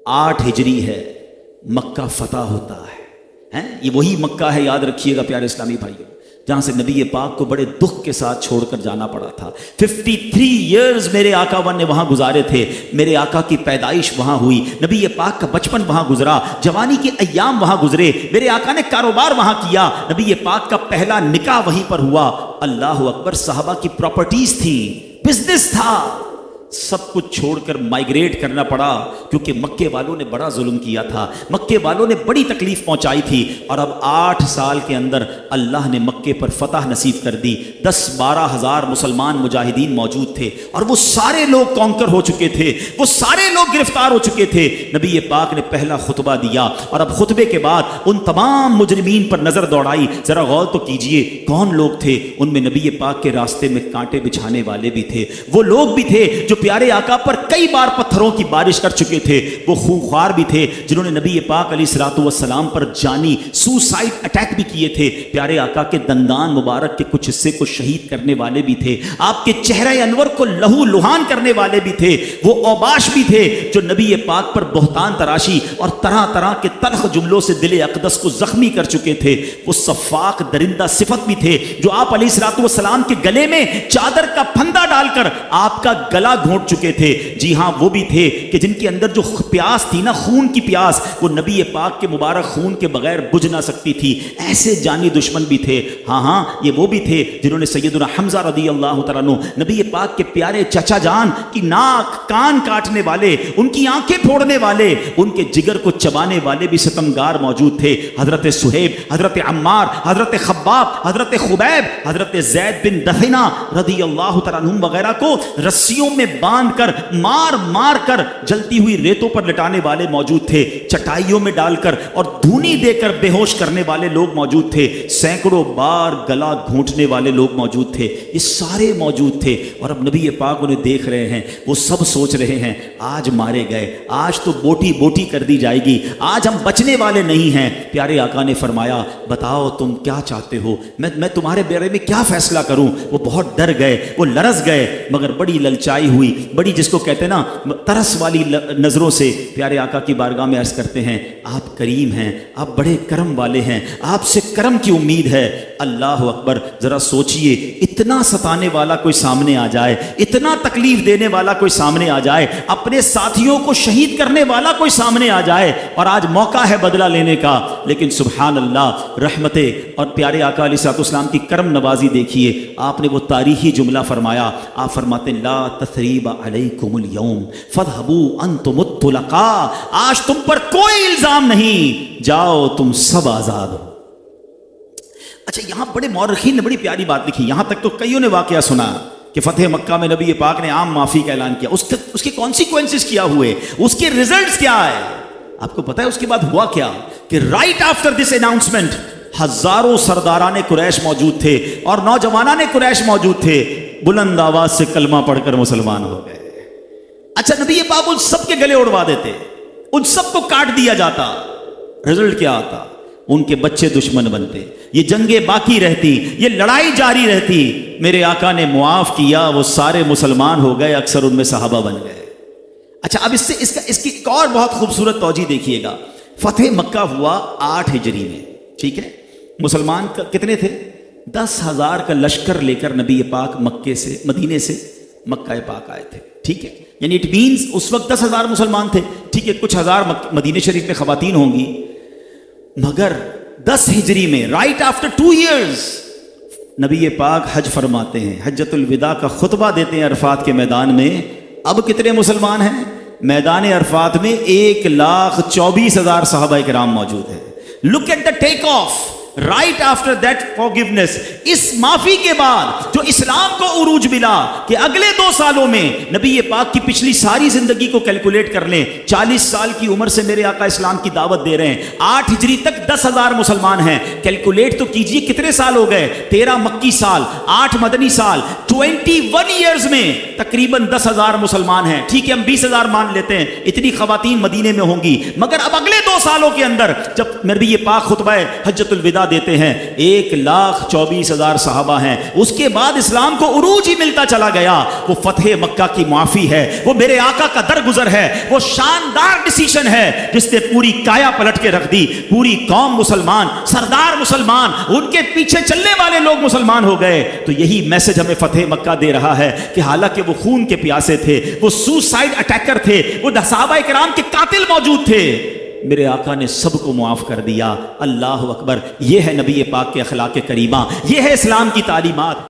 8 ہجری ہے، مکہ فتح ہوتا ہے۔ یہ وہی مکہ ہے، یاد رکھیے گا پیارے اسلامی بھائیوں، جہاں سے نبی پاک کو بڑے دکھ کے ساتھ چھوڑ کر جانا پڑا تھا۔ 53 ایئرز میرے آقا نے وہاں گزارے تھے۔ میرے آقا کی پیدائش وہاں ہوئی، نبی پاک کا بچپن وہاں گزرا، جوانی کے ایام وہاں گزرے، میرے آقا نے کاروبار وہاں کیا، نبی پاک کا پہلا نکاح وہیں پر ہوا۔ اللہ اکبر، صحابہ کی پراپرٹیز تھی، بزنس تھا، سب کچھ چھوڑ کر مائیگریٹ کرنا پڑا، کیونکہ مکے والوں نے بڑا ظلم کیا تھا، مکے والوں نے بڑی تکلیف پہنچائی تھی۔ اور اب 8 سال کے اندر اللہ نے مکے پر فتح نصیب کر دی۔ 10-12 ہزار مسلمان مجاہدین موجود تھے، اور وہ سارے لوگ کانکر ہو چکے تھے، وہ سارے لوگ گرفتار ہو چکے تھے۔ نبی پاک نے پہلا خطبہ دیا، اور اب خطبے کے بعد ان تمام مجرمین پر نظر دوڑائی۔ ذرا غور تو کیجئے کون لوگ تھے ان میں؟ نبی پاک کے راستے میں کانٹے بچھانے والے بھی تھے، وہ لوگ بھی تھے جو پیارے آقا پر کئی بار پتھروں کی بارش کر چکے تھے، وہ خونخوار بھی تھے جنہوں نے نبی پاک علیہ الصلوۃ والسلام پر جانی سوسائڈ اٹیک بھی کیے تھے، پیارے آقا کے دندان مبارک کے کچھ حصے کو شہید کرنے والے بھی تھے، آپ کے چہرہ انور کو لہو لہان کرنے والے بھی تھے، وہ اوباش بھی تھے جو نبی پاک پر بہتان تراشی اور طرح طرح کے تلخ جملوں سے دل اقدس کو زخمی کر چکے تھے، وہ صفاق درندہ صفت بھی تھے جو آپ علیہ الصلوۃ والسلام کے گلے میں چادر کا پھندا ڈال کر آپ کا گلا گھونٹ چکے تھے۔ جی ہاں، وہ بھی تھے کہ جن کے اندر جو پیاس تھی نا، خون کی پیاس، وہ نبی پاک کے مبارک خون کے بغیر بجھ نہ سکتی تھی، ایسے جانی دشمن بھی تھے۔ ہاں، یہ وہ بھی تھے جنہوں نے سیدنا حمزہ رضی اللہ تعالیٰ عنہ، نبی پاک کے پیارے چچا جان کی ناک کان کاٹنے والے، ان کی آنکھیں پھوڑنے والے، ان کے جگر کو چبانے والے بھی ستمگار موجود تھے۔ حضرت صہیب، حضرت عمار، حضرت خباب، حضرت خبیب، حضرت زید بن دحینہ رضی اللہ تعالیٰ عنہ وغیرہ کو رسیوں میں باندھ کر مار مار کر جلتی ہوئی ریتوں پر لٹانے والے موجود تھے، چٹائیوں میں ڈال کر اور دھونی دے کر بے ہوش کرنے والے لوگ موجود تھے، سینکڑوں بار گلا گھونٹنے والے لوگ موجود تھے، یہ سارے موجود تھے۔ اور اب نبی پاک انہیں دیکھ رہے ہیں، وہ سب سوچ رہے ہیں آج مارے گئے، آج تو بوٹی بوٹی کر دی جائے گی، آج ہم بچنے والے نہیں ہیں۔ پیارے آقا نے فرمایا بتاؤ تم کیا چاہتے ہو، میں تمہارے بارے میں کیا فیصلہ کروں؟ وہ بہت ڈر گئے، وہ لرز گئے، مگر بڑی للچائی ہوئی، بڑی جس کو کہتے ہیں نا ترس والی نظروں سے پیارے آقا کی بارگاہ میں عرض کرتے ہیں آپ کریم ہیں، آپ بڑے کرم والے ہیں، آپ سے کرم کی امید ہے۔ اللہ اکبر، ذرا سوچئے اتنا ستانے والا کوئی سامنے آ جائے، اتنا تکلیف دینے والا کوئی سامنے آ جائے، اپنے ساتھیوں کو شہید کرنے والا کوئی سامنے آ جائے، اور آج موقع ہے بدلہ لینے کا۔ لیکن سبحان اللہ، رحمتیں اور پیارے آقا علیہ الصلوۃ والسلام کی کرم نوازی دیکھیے، آپ نے وہ تاریخی جملہ فرمایا، آپ فرماتے ہیں لا تثریب علیکم اليوم فاذهبوا انتم الطلقاء، آج تم پر کوئی الزام نہیں، جاؤ تم سب آزاد ہو۔ اچھا، یہاں بڑے مورخین نے بڑی پیاری بات لکھی، یہاں تک تو کئیوں نے واقعہ سنا کہ فتح مکہ میں نبی پاک نے عام معافی کا اعلان کیا، اس کے کانسیکوینسز کیا ہوئے، اس کے ریزلٹس کیا ہے؟ آپ کو پتا ہے اس کے بعد ہوا کیا؟ کہ رائٹ آفٹر دس اناؤنسمنٹ ہزاروں سرداران قریش موجود تھے اور نوجوانان قریش موجود تھے، بلند آواز سے کلمہ پڑھ کر مسلمان ہو گئے۔ اچھا، نبی پاک ان سب کے گلے اڑوا دیتے، ان سب کو کاٹ دیا جاتا، رزلٹ کیا آتا؟ ان کے بچے دشمن بنتے، یہ جنگیں باقی رہتی، یہ لڑائی جاری رہتی۔ میرے آقا نے معاف کیا، وہ سارے مسلمان ہو گئے، اکثر ان میں صحابہ بن گئے۔ اچھا، اب اس کی ایک اور بہت خوبصورت توجہ دیکھیے گا۔ فتح مکہ ہوا 8 ہجری میں، ٹھیک ہے؟ مسلمان کتنے تھے؟ 10,000 کا لشکر لے کر نبی پاک مدینے سے مکہ پاک آئے تھے، ٹھیک ہے؟ یعنی اٹ مینز اس وقت 10,000 مسلمان تھے، ٹھیک ہے؟ کچھ ہزار مدینے شریف میں خواتین ہوں گی، مگر 10 ہجری میں رائٹ آفٹر 2 ایئرز نبی پاک حج فرماتے ہیں، حجۃ الوداع کا خطبہ دیتے ہیں عرفات کے میدان میں۔ اب کتنے مسلمان ہیں میدان عرفات میں؟ 1,24,000 صحابہ کرام موجود ہیں۔ Look at the take off right after that forgiveness, اس معافی کے بعد جو اسلام کو عروج ملا کہ اگلے 2 سالوں میں نبی پاک کی پچھلی ساری زندگی کو کیلکولیٹ کر لیں، 40 سال کی عمر سے میرے آقا اسلام کی دعوت دے رہے ہیں، 8 ہجری تک 10,000 مسلمان ہیں، کیلکولیٹ تو کیجئے کتنے سال ہو گئے؟ 13 مکی سال، 8 مدنی سال، 21 ایئرز میں تقریباً 10,000 مسلمان ہیں، ٹھیک ہے؟ ہم 20,000 مان لیتے ہیں، اتنی خواتین مدینے میں ہوں گی، مگر اب اگلے 2 سالوں کے اندر جب نبی پاک خطبہ حجۃ الوداع دیتے ہیں 1,24,000 صحابہ ہیں. اس کے بعد اسلام کو عروج ہی ملتا چلا گیا. وہ فتح مکہ کی معافی ہے, وہ میرے آقا کا درگزر ہے, وہ شاندار ڈیسیشن ہے جس نے پوری کایا پلٹ کے رکھ دی. پوری قوم مسلمان, سردار مسلمان, ان کے پیچھے چلنے والے لوگ مسلمان ہو گئے. تو یہی میسج ہمیں فتح مکہ دے رہا ہے کہ حالانکہ وہ خون کے پیاسے تھے, وہ سوسائڈ اٹیکر تھے, وہ صحابہ کرام کے قاتل موجود تھے, میرے آقا نے سب کو معاف کر دیا. اللہ اکبر. یہ ہے نبی پاک کے اخلاق کریمہ, یہ ہے اسلام کی تعلیمات.